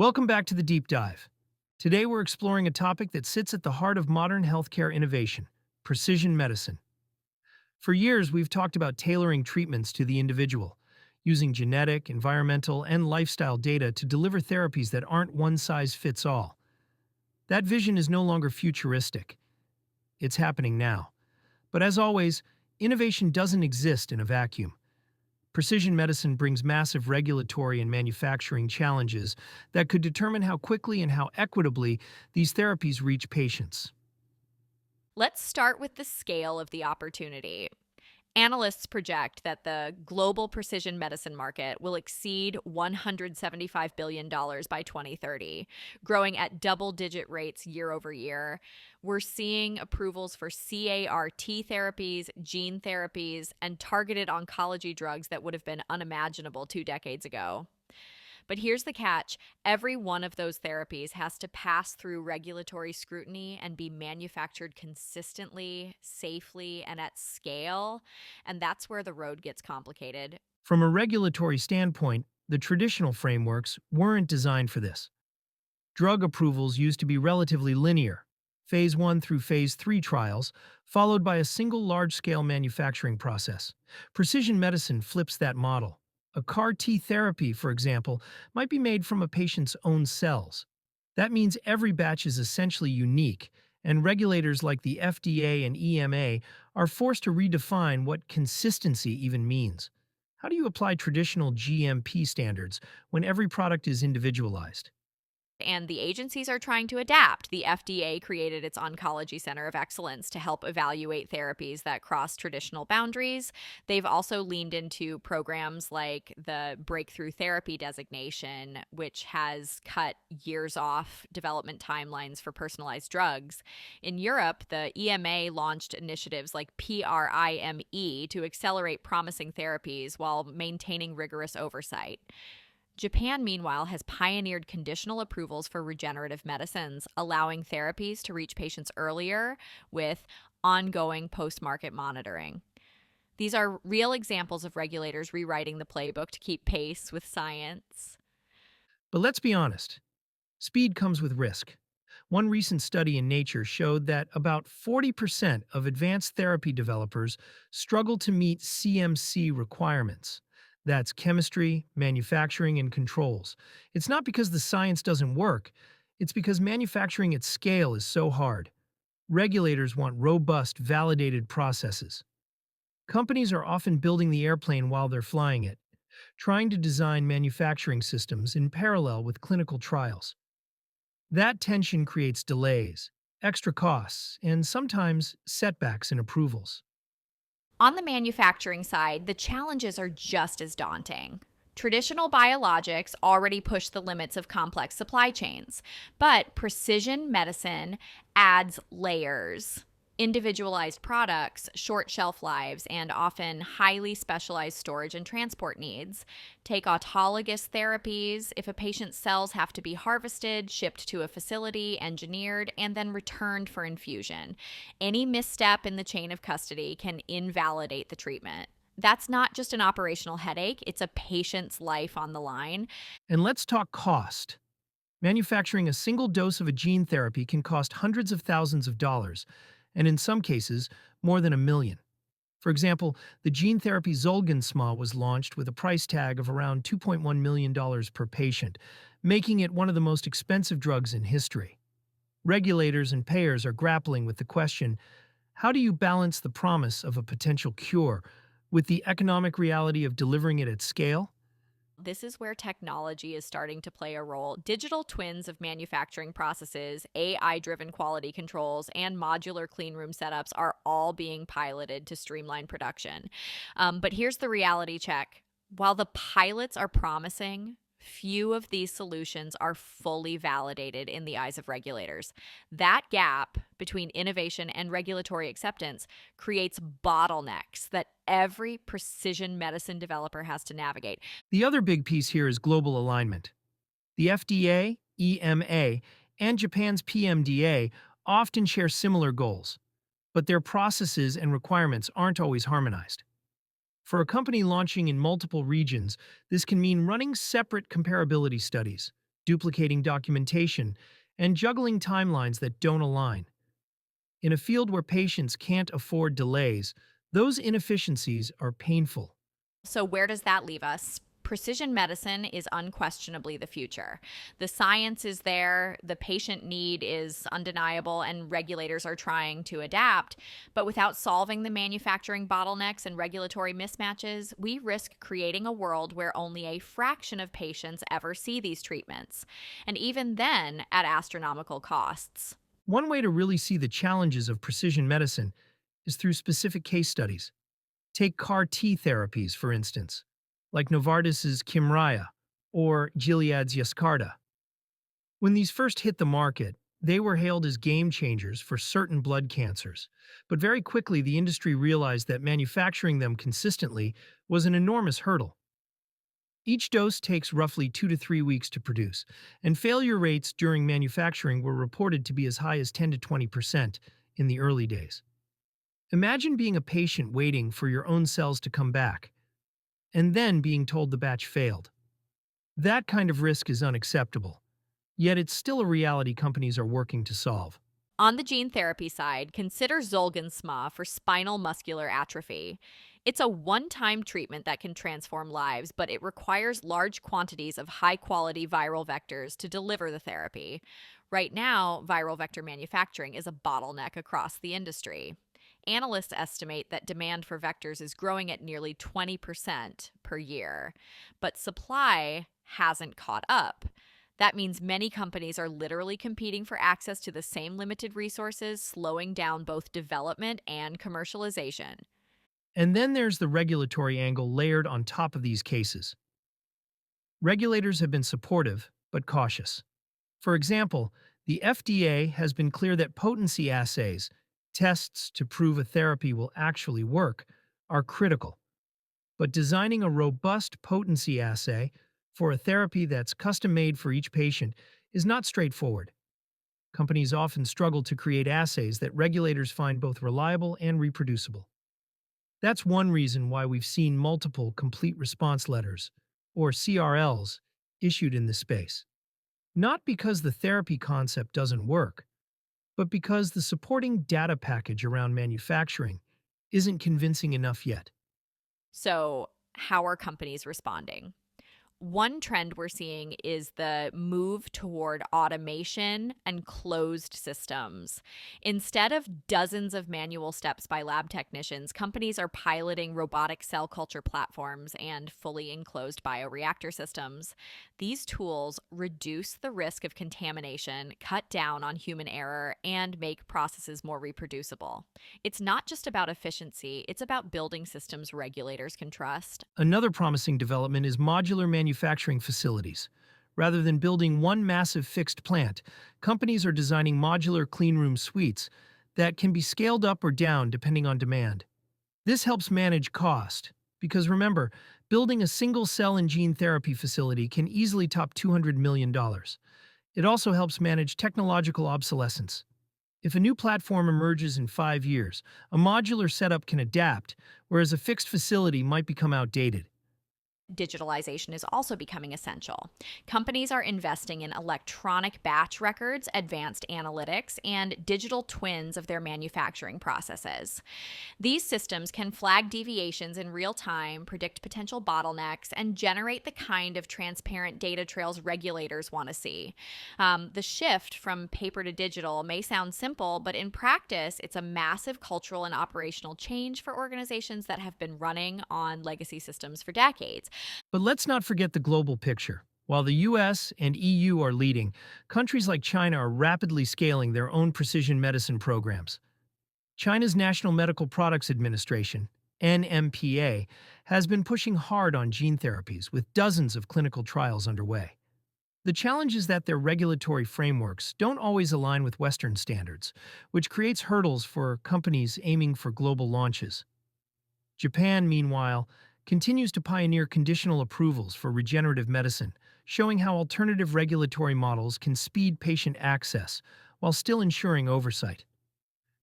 Welcome back to the Deep Dive. Today we're exploring a topic that sits at the heart of modern healthcare innovation: precision medicine. For years, we've talked about tailoring treatments to the individual, using genetic, environmental, and lifestyle data to deliver therapies that aren't one size fits all. That vision is no longer futuristic. It's happening now. But as always, innovation doesn't exist in a vacuum. Precision medicine brings massive regulatory and manufacturing challenges that could determine how quickly and how equitably these therapies reach patients. Let's start with the scale of the opportunity. Analysts project that the global precision medicine market will exceed $175 billion by 2030, growing at double-digit rates year over year. We're seeing approvals for CAR-T therapies, gene therapies, and targeted oncology drugs that would have been unimaginable 2 decades ago. But here's the catch: every one of those therapies has to pass through regulatory scrutiny and be manufactured consistently, safely, and at scale. And that's where the road gets complicated. From a regulatory standpoint, the traditional frameworks weren't designed for this. Drug approvals used to be relatively linear: Phase 1 through Phase 3 trials, followed by a single large-scale manufacturing process. Precision medicine flips that model. A CAR-T therapy, for example, might be made from a patient's own cells. That means every batch is essentially unique, and regulators like the FDA and EMA are forced to redefine what consistency even means. How do you apply traditional GMP standards when every product is individualized? And the agencies are trying to adapt. The FDA created its Oncology Center of Excellence to help evaluate therapies that cross traditional boundaries. They've also leaned into programs like the Breakthrough Therapy designation, which has cut years off development timelines for personalized drugs. In Europe, the EMA launched initiatives like PRIME to accelerate promising therapies while maintaining rigorous oversight. Japan, meanwhile, has pioneered conditional approvals for regenerative medicines, allowing therapies to reach patients earlier with ongoing post market monitoring. These are real examples of regulators rewriting the playbook to keep pace with science. But let's be honest, speed comes with risk. One recent study in Nature showed that about 40% of advanced therapy developers struggle to meet CMC requirements. That's chemistry, manufacturing, and controls. It's not because the science doesn't work, it's because manufacturing at scale is so hard. Regulators want robust, validated processes. Companies are often building the airplane while they're flying it, trying to design manufacturing systems in parallel with clinical trials. That tension creates delays, extra costs, and sometimes setbacks in approvals. On the manufacturing side, the challenges are just as daunting. Traditional biologics already push the limits of complex supply chains, but precision medicine adds layers. Individualized products, short shelf lives, and often highly specialized storage and transport needs. Take autologous therapies. If a patient's cells have to be harvested, shipped to a facility, engineered, and then returned for infusion, any misstep in the chain of custody can invalidate the treatment. That's not just an operational headache, it's a patient's life on the line. And let's talk cost. Manufacturing a single dose of a gene therapy can cost hundreds of thousands of dollars, and in some cases, more than $1 million. For example, the gene therapy Zolgensma was launched with a price tag of around $2.1 million per patient, making it one of the most expensive drugs in history. Regulators and payers are grappling with the question: how do you balance the promise of a potential cure with the economic reality of delivering it at scale? This is where technology is starting to play a role. Digital twins of manufacturing processes, AI driven quality controls, and modular cleanroom setups are all being piloted to streamline production. But here's the reality check: while the pilots are promising, few of these solutions are fully validated in the eyes of regulators. That gap between innovation and regulatory acceptance creates bottlenecks that every precision medicine developer has to navigate. The other big piece here is global alignment. The FDA, EMA, and Japan's PMDA often share similar goals, but their processes and requirements aren't always harmonized. For a company launching in multiple regions, this can mean running separate comparability studies, duplicating documentation, and juggling timelines that don't align. In a field where patients can't afford delays, those inefficiencies are painful. So, where does that leave us? Precision medicine is unquestionably the future. The science is there, the patient need is undeniable, and regulators are trying to adapt. But without solving the manufacturing bottlenecks and regulatory mismatches, we risk creating a world where only a fraction of patients ever see these treatments, and even then at astronomical costs. One way to really see the challenges of precision medicine is through specific case studies. Take CAR T therapies, for instance, like Novartis's Kymriah or Gilead's Yescarta. When these first hit the market, they were hailed as game changers for certain blood cancers. But very quickly, the industry realized that manufacturing them consistently was an enormous hurdle. Each dose takes roughly 2 to 3 weeks to produce, and failure rates during manufacturing were reported to be as high as 10 to 20% in the early days. Imagine being a patient waiting for your own cells to come back, and then being told the batch failed. That kind of risk is unacceptable, yet it's still a reality companies are working to solve. On the gene therapy side, consider Zolgensma for spinal muscular atrophy. It's a one time treatment that can transform lives, but it requires large quantities of high quality viral vectors to deliver the therapy. Right now, viral vector manufacturing is a bottleneck across the industry. Analysts estimate that demand for vectors is growing at nearly 20% per year, but supply hasn't caught up. That means many companies are literally competing for access to the same limited resources, slowing down both development and commercialization. And then there's the regulatory angle layered on top of these cases. Regulators have been supportive, but cautious. For example, the FDA has been clear that potency assays, tests to prove a therapy will actually work, are critical. But designing a robust potency assay for a therapy that's custom made for each patient is not straightforward. Companies often struggle to create assays that regulators find both reliable and reproducible. That's one reason why we've seen multiple complete response letters, or CRLs, issued in this space. Not because the therapy concept doesn't work, but because the supporting data package around manufacturing isn't convincing enough yet. So, how are companies responding? One trend we're seeing is the move toward automation and closed systems. Instead of dozens of manual steps by lab technicians, companies are piloting robotic cell culture platforms and fully enclosed bioreactor systems. These tools reduce the risk of contamination, cut down on human error, and make processes more reproducible. It's not just about efficiency, it's about building systems regulators can trust. Another promising development is modular manufacturing facilities. Rather than building one massive fixed plant, companies are designing modular cleanroom suites that can be scaled up or down depending on demand. This helps manage cost, because remember, building a single cell and gene therapy facility can easily top $200 million. It also helps manage technological obsolescence. If a new platform emerges in 5 years, a modular setup can adapt, whereas a fixed facility might become outdated. Digitalization is also becoming essential. Companies are investing in electronic batch records, advanced analytics, and digital twins of their manufacturing processes. These systems can flag deviations in real time, predict potential bottlenecks, and generate the kind of transparent data trails regulators want to see. The shift from paper to digital may sound simple, but in practice, it's a massive cultural and operational change for organizations that have been running on legacy systems for decades. But let's not forget the global picture. While the US and EU are leading, countries like China are rapidly scaling their own precision medicine programs. China's National Medical Products Administration, NMPA, has been pushing hard on gene therapies with dozens of clinical trials underway. The challenge is that their regulatory frameworks don't always align with Western standards, which creates hurdles for companies aiming for global launches. Japan, meanwhile, continues to pioneer conditional approvals for regenerative medicine, showing how alternative regulatory models can speed patient access while still ensuring oversight.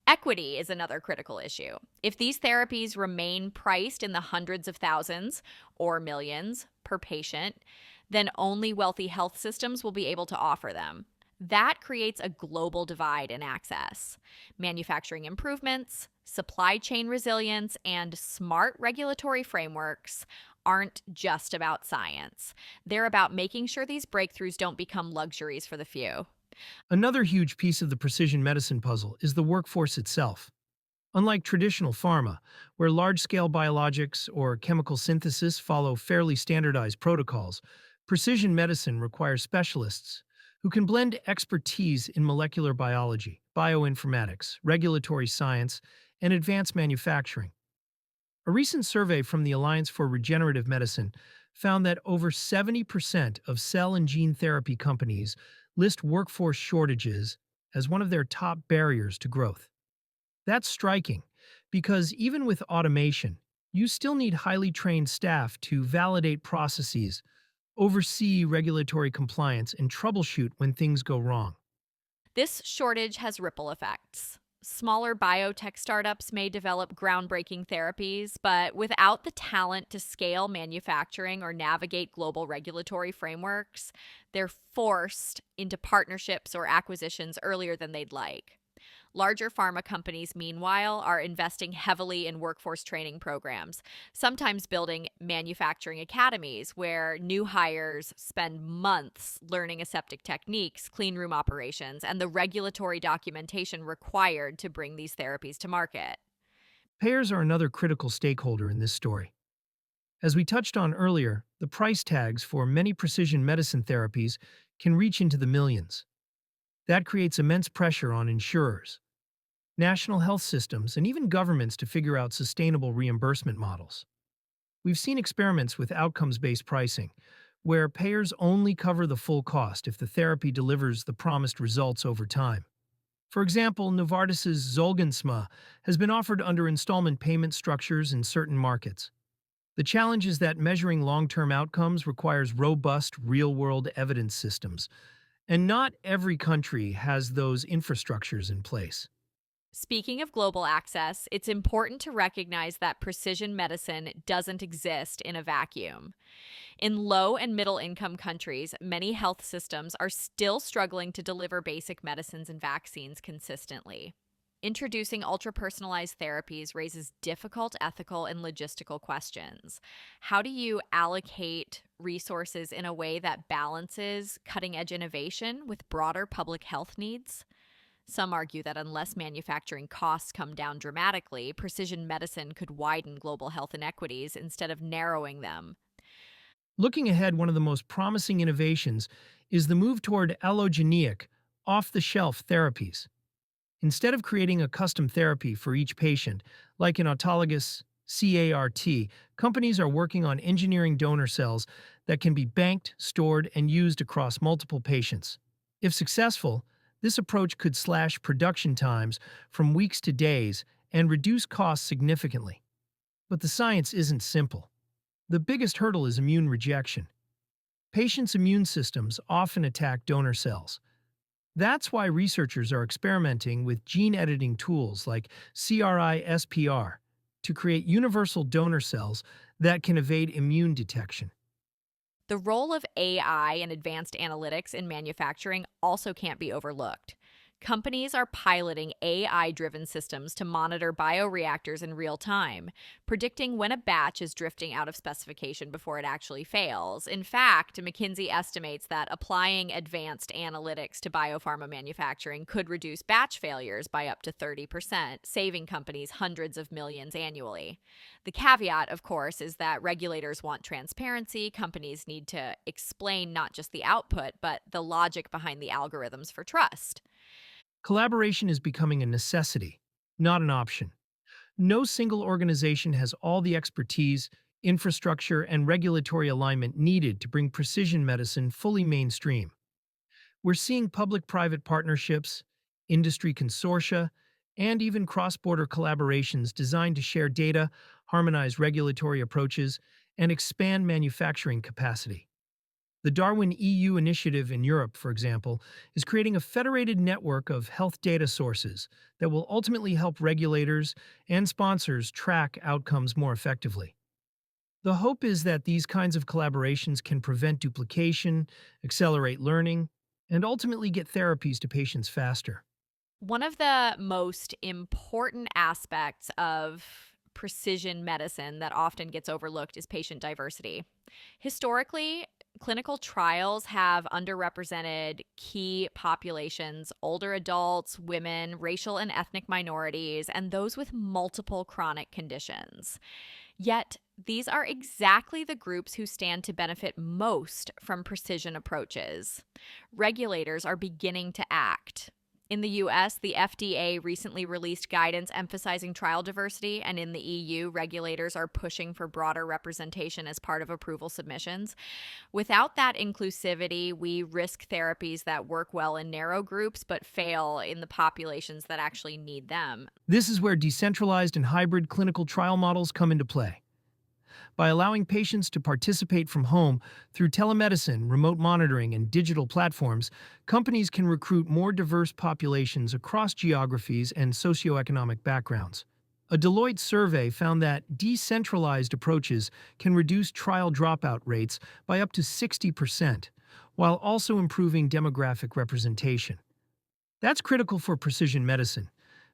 Equity is another critical issue. If these therapies remain priced in the hundreds of thousands or millions per patient, then only wealthy health systems will be able to offer them. That creates a global divide in access. Manufacturing improvements, supply chain resilience, and smart regulatory frameworks aren't just about science. They're about making sure these breakthroughs don't become luxuries for the few. Another huge piece of the precision medicine puzzle is the workforce itself. Unlike traditional pharma, where large scale biologics or chemical synthesis follow fairly standardized protocols, precision medicine requires specialists who can blend expertise in molecular biology, bioinformatics, regulatory science, and advanced manufacturing. A recent survey from the Alliance for Regenerative Medicine found that over 70% of cell and gene therapy companies list workforce shortages as one of their top barriers to growth. That's striking because even with automation, you still need highly trained staff to validate processes, oversee regulatory compliance, and troubleshoot when things go wrong. This shortage has ripple effects. Smaller biotech startups may develop groundbreaking therapies, but without the talent to scale manufacturing or navigate global regulatory frameworks, they're forced into partnerships or acquisitions earlier than they'd like. Larger pharma companies, meanwhile, are investing heavily in workforce training programs, sometimes building manufacturing academies where new hires spend months learning aseptic techniques, clean room operations, and the regulatory documentation required to bring these therapies to market. Payers are another critical stakeholder in this story. As we touched on earlier, the price tags for many precision medicine therapies can reach into the millions. That creates immense pressure on insurers, national health systems, and even governments to figure out sustainable reimbursement models. We've seen experiments with outcomes based pricing, where payers only cover the full cost if the therapy delivers the promised results over time. For example, Novartis's Zolgensma has been offered under installment payment structures in certain markets. The challenge is that measuring long term outcomes requires robust, real world evidence systems, and not every country has those infrastructures in place. Speaking of global access, it's important to recognize that precision medicine doesn't exist in a vacuum. In low and middle income countries, many health systems are still struggling to deliver basic medicines and vaccines consistently. Introducing ultra personalized therapies raises difficult ethical and logistical questions. How do you allocate resources in a way that balances cutting edge innovation with broader public health needs? Some argue that unless manufacturing costs come down dramatically, precision medicine could widen global health inequities instead of narrowing them. Looking ahead, one of the most promising innovations is the move toward allogeneic, off the shelf therapies. Instead of creating a custom therapy for each patient, like an autologous CAR-T, companies are working on engineering donor cells that can be banked, stored, and used across multiple patients. If successful, this approach could slash production times from weeks to days and reduce costs significantly. But the science isn't simple. The biggest hurdle is immune rejection. Patients' immune systems often attack donor cells. That's why researchers are experimenting with gene editing tools like CRISPR to create universal donor cells that can evade immune detection. The role of AI and advanced analytics in manufacturing also can't be overlooked. Companies are piloting AI driven systems to monitor bioreactors in real time, predicting when a batch is drifting out of specification before it actually fails. In fact, McKinsey estimates that applying advanced analytics to biopharma manufacturing could reduce batch failures by up to 30%, saving companies hundreds of millions annually. The caveat, of course, is that regulators want transparency. Companies need to explain not just the output, but the logic behind the algorithms for trust. Collaboration is becoming a necessity, not an option. No single organization has all the expertise, infrastructure, and regulatory alignment needed to bring precision medicine fully mainstream. We're seeing public private partnerships, industry consortia, and even cross border collaborations designed to share data, harmonize regulatory approaches, and expand manufacturing capacity. The Darwin EU initiative in Europe, for example, is creating a federated network of health data sources that will ultimately help regulators and sponsors track outcomes more effectively. The hope is that these kinds of collaborations can prevent duplication, accelerate learning, and ultimately get therapies to patients faster. One of the most important aspects of precision medicine that often gets overlooked is patient diversity. Historically, clinical trials have underrepresented key populations: older adults, women, racial and ethnic minorities, and those with multiple chronic conditions. Yet, these are exactly the groups who stand to benefit most from precision approaches. Regulators are beginning to act. In the US, the FDA recently released guidance emphasizing trial diversity, and in the EU, regulators are pushing for broader representation as part of approval submissions. Without that inclusivity, we risk therapies that work well in narrow groups but fail in the populations that actually need them. This is where decentralized and hybrid clinical trial models come into play. By allowing patients to participate from home through telemedicine, remote monitoring, and digital platforms, companies can recruit more diverse populations across geographies and socioeconomic backgrounds. A Deloitte survey found that decentralized approaches can reduce trial dropout rates by up to 60%, while also improving demographic representation. That's critical for precision medicine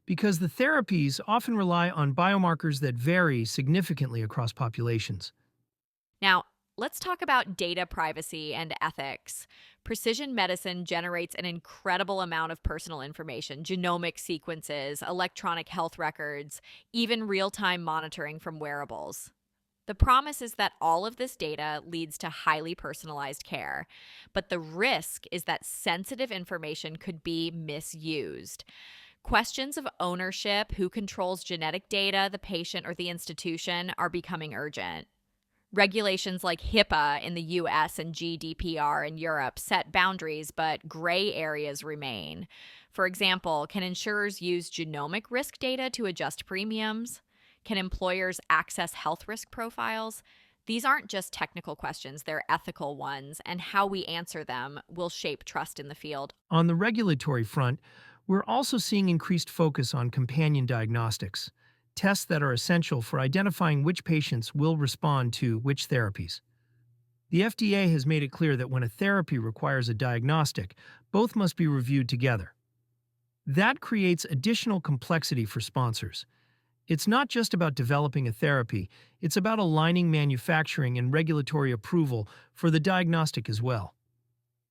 because the therapies often rely on biomarkers that vary significantly across populations. Now, let's talk about data privacy and ethics. Precision medicine generates an incredible amount of personal information: genomic sequences, electronic health records, even real time monitoring from wearables. The promise is that all of this data leads to highly personalized care, but the risk is that sensitive information could be misused. Questions of ownership, who controls genetic data, the patient or the institution, are becoming urgent. Regulations like HIPAA in the US and GDPR in Europe set boundaries, but gray areas remain. For example, can insurers use genomic risk data to adjust premiums? Can employers access health risk profiles? These aren't just technical questions, they're ethical ones, and how we answer them will shape trust in the field. On the regulatory front, we're also seeing increased focus on companion diagnostics, tests that are essential for identifying which patients will respond to which therapies. The FDA has made it clear that when a therapy requires a diagnostic, both must be reviewed together. That creates additional complexity for sponsors. It's not just about developing a therapy, it's about aligning manufacturing and regulatory approval for the diagnostic as well.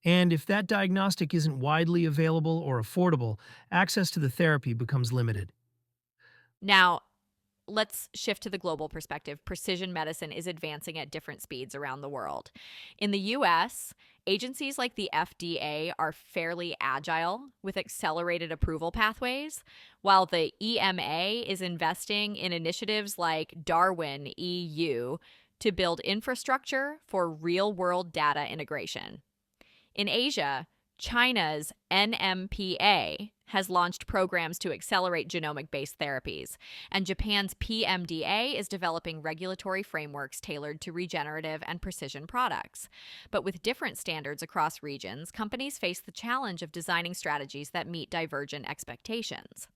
And if that diagnostic isn't widely available or affordable, access to the therapy becomes limited. Now, let's shift to the global perspective. Precision medicine is advancing at different speeds around the world. In the US, agencies like the FDA are fairly agile with accelerated approval pathways, while the EMA is investing in initiatives like Darwin EU to build infrastructure for real world data integration. In Asia, China's NMPA has launched programs to accelerate genomic based therapies, and Japan's PMDA is developing regulatory frameworks tailored to regenerative and precision products. But with different standards across regions, companies face the challenge of designing strategies that meet divergent expectations.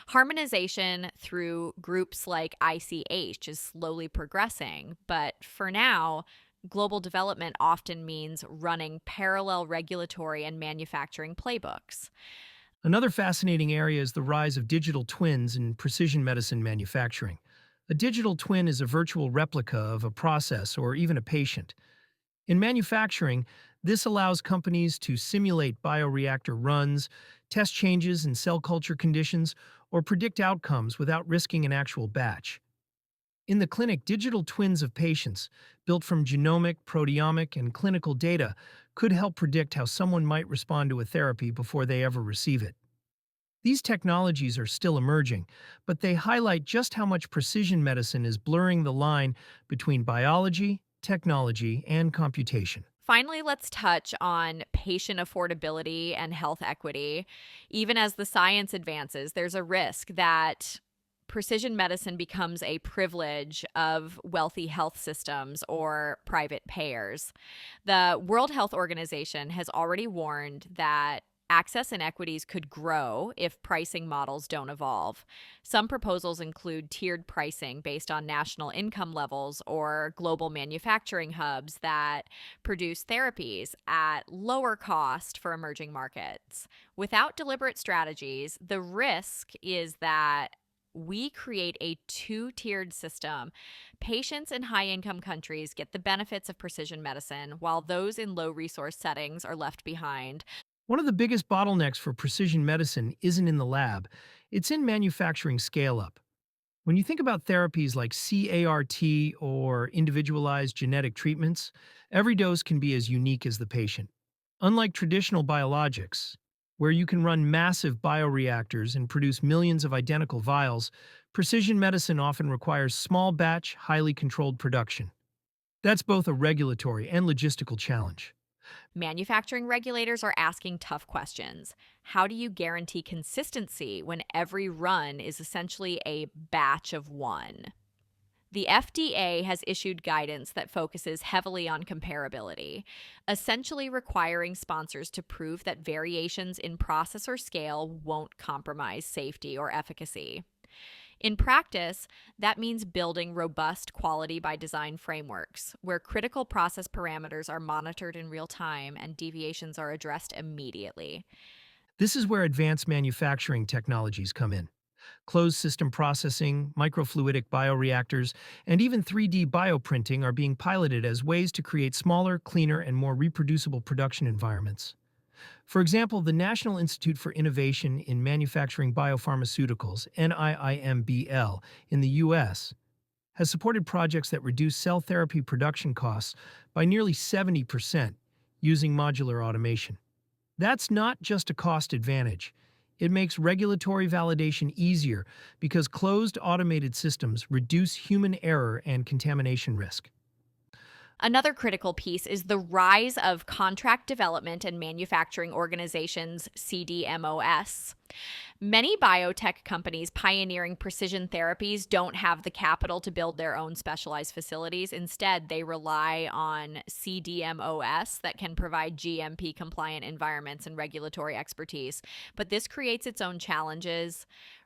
Harmonization through groups like ICH is slowly progressing, but for now, global development often means running parallel regulatory and manufacturing playbooks. Another fascinating area is the rise of digital twins in precision medicine manufacturing. A digital twin is a virtual replica of a process or even a patient. In manufacturing, this allows companies to simulate bioreactor runs, test changes in cell culture conditions, or predict outcomes without risking an actual batch. In the clinic, digital twins of patients, built from genomic, proteomic, and clinical data, could help predict how someone might respond to a therapy before they ever receive it. These technologies are still emerging, but they highlight just how much precision medicine is blurring the line between biology, technology, and computation. Finally, let's touch on patient affordability and health equity. Even as the science advances, there's a risk that precision medicine becomes a privilege of wealthy health systems or private payers. The World Health Organization has already warned that Access inequities could grow if pricing models don't evolve. Some proposals include tiered pricing based on national income levels or global manufacturing hubs that produce therapies at lower cost for emerging markets. Without deliberate strategies, the risk is that we create a two-tiered system. Patients in high-income countries get the benefits of precision medicine, while those in low-resource settings are left behind. One of the biggest bottlenecks for precision medicine isn't in the lab, it's in manufacturing scale up. When you think about therapies like CART or individualized genetic treatments, every dose can be as unique as the patient. Unlike traditional biologics, where you can run massive bioreactors and produce millions of identical vials, precision medicine often requires small batch, highly controlled production. That's both a regulatory and logistical challenge. Manufacturing regulators are asking tough questions. How do you guarantee consistency when every run is essentially a batch of one? The FDA has issued guidance that focuses heavily on comparability, essentially requiring sponsors to prove that variations in process or scale won't compromise safety or efficacy. In practice, that means building robust quality by design frameworks where critical process parameters are monitored in real time and deviations are addressed immediately. This is where advanced manufacturing technologies come in. Closed system processing, microfluidic bioreactors, and even 3D bioprinting are being piloted as ways to create smaller, cleaner, and more reproducible production environments. For example, the National Institute for Innovation in Manufacturing Biopharmaceuticals, NIIMBL, in the US, has supported projects that reduce cell therapy production costs by nearly 70% using modular automation. That's not just a cost advantage. It makes regulatory validation easier because closed automated systems reduce human error and contamination risk. Another critical piece is the rise of contract development and manufacturing organizations, CDMOS. Many biotech companies pioneering precision therapies don't have the capital to build their own specialized facilities. Instead, they rely on CDMOS that can provide GMP compliant environments and regulatory expertise. But this creates its own challenges.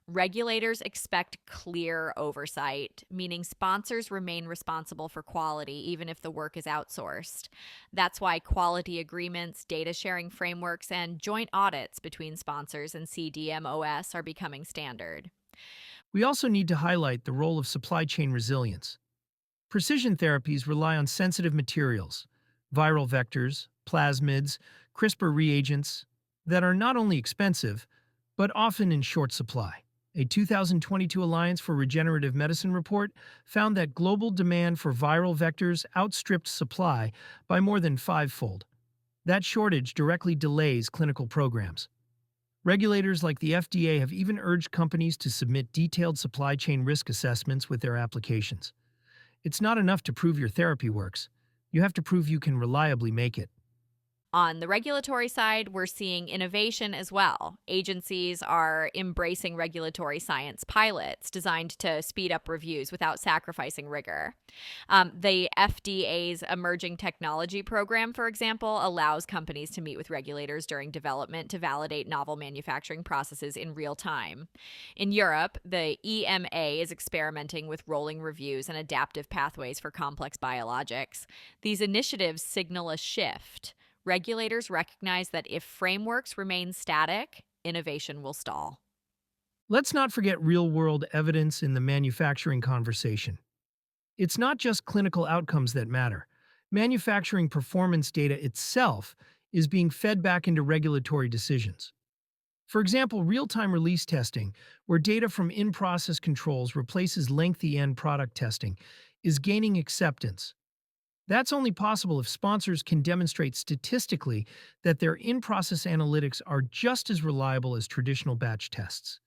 Regulators expect clear oversight, meaning sponsors remain responsible for quality even if the work is outsourced. That's why quality agreements, data sharing frameworks, and joint audits between sponsors and CDMOS are becoming standard. We also need to highlight the role of supply chain resilience. Precision therapies rely on sensitive materials, viral vectors, plasmids, CRISPR reagents that are not only expensive, but often in short supply. A 2022 Alliance for Regenerative Medicine report found that global demand for viral vectors outstripped supply by more than fivefold. That shortage directly delays clinical programs. Regulators like the FDA have even urged companies to submit detailed supply chain risk assessments with their applications. It's not enough to prove your therapy works. You have to prove you can reliably make it. On the regulatory side, we're seeing innovation as well. Agencies are embracing regulatory science pilots designed to speed up reviews without sacrificing rigor. The FDA's Emerging Technology Program, for example, allows companies to meet with regulators during development to validate novel manufacturing processes in real time. In Europe, the EMA is experimenting with rolling reviews and adaptive pathways for complex biologics. These initiatives signal a shift. Regulators recognize that if frameworks remain static, innovation will stall. Let's not forget real world evidence in the manufacturing conversation. It's not just clinical outcomes that matter. Manufacturing performance data itself is being fed back into regulatory decisions. For example, real time release testing, where data from in process controls replaces lengthy end product testing, is gaining acceptance. That's only possible if sponsors can demonstrate statistically that their in process analytics are just as reliable as traditional batch tests.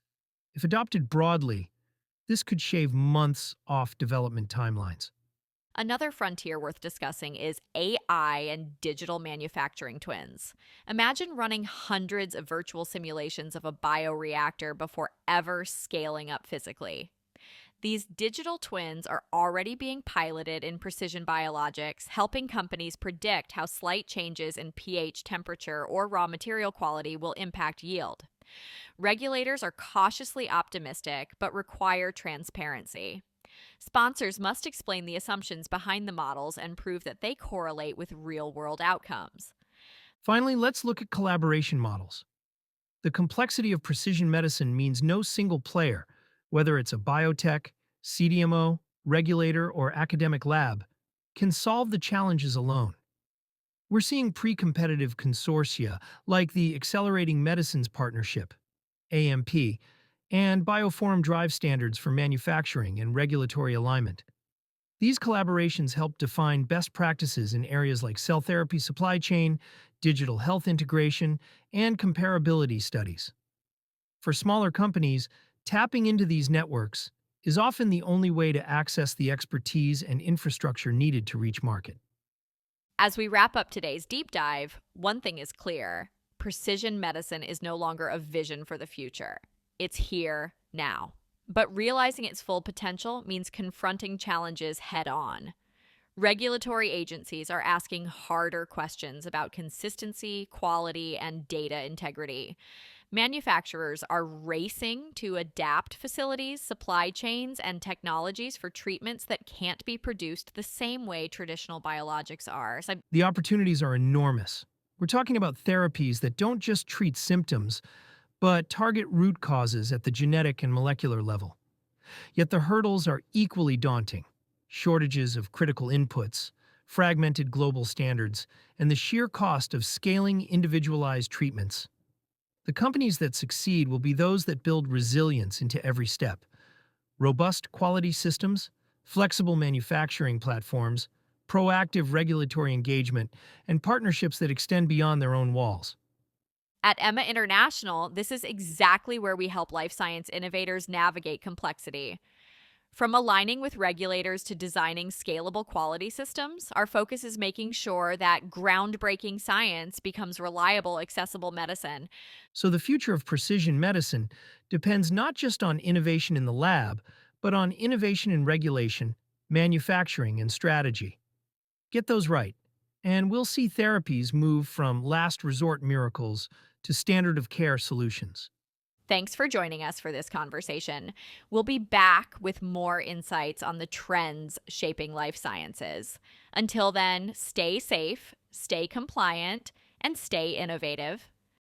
If adopted broadly, this could shave months off development timelines. Another frontier worth discussing is AI and digital manufacturing twins. Imagine running hundreds of virtual simulations of a bioreactor before ever scaling up physically. These digital twins are already being piloted in precision biologics, helping companies predict how slight changes in pH, temperature, or raw material quality will impact yield. Regulators are cautiously optimistic but require transparency. Sponsors must explain the assumptions behind the models and prove that they correlate with real world outcomes. Finally, let's look at collaboration models. The complexity of precision medicine means no single player, whether it's a biotech, CDMO, regulator, or academic lab, can solve the challenges alone. We're seeing pre-competitive consortia like the Accelerating Medicines Partnership, AMP, and Bioforum Drive standards for manufacturing and regulatory alignment. These collaborations help define best practices in areas like cell therapy supply chain, digital health integration, and comparability studies. For smaller companies, tapping into these networks is often the only way to access the expertise and infrastructure needed to reach market. As we wrap up today's deep dive, one thing is clear: precision medicine is no longer a vision for the future. It's here now. But realizing its full potential means confronting challenges head on. Regulatory agencies are asking harder questions about consistency, quality, and data integrity. Manufacturers are racing to adapt facilities, supply chains, and technologies for treatments that can't be produced the same way traditional biologics are. The opportunities are enormous. We're talking about therapies that don't just treat symptoms, but target root causes at the genetic and molecular level. Yet the hurdles are equally daunting: shortages of critical inputs, fragmented global standards, and the sheer cost of scaling individualized treatments. The companies that succeed will be those that build resilience into every step: robust quality systems, flexible manufacturing platforms, proactive regulatory engagement, and partnerships that extend beyond their own walls. At Emma International, this is exactly where we help life science innovators navigate complexity. From aligning with regulators to designing scalable quality systems, our focus is making sure that groundbreaking science becomes reliable, accessible medicine. So the future of precision medicine depends not just on innovation in the lab, but on innovation in regulation, manufacturing, and strategy. Get those right, and we'll see therapies move from last resort miracles to standard of care solutions. Thanks for joining us for this conversation. We'll be back with more insights on the trends shaping life sciences. Until then, stay safe, stay compliant, and stay innovative.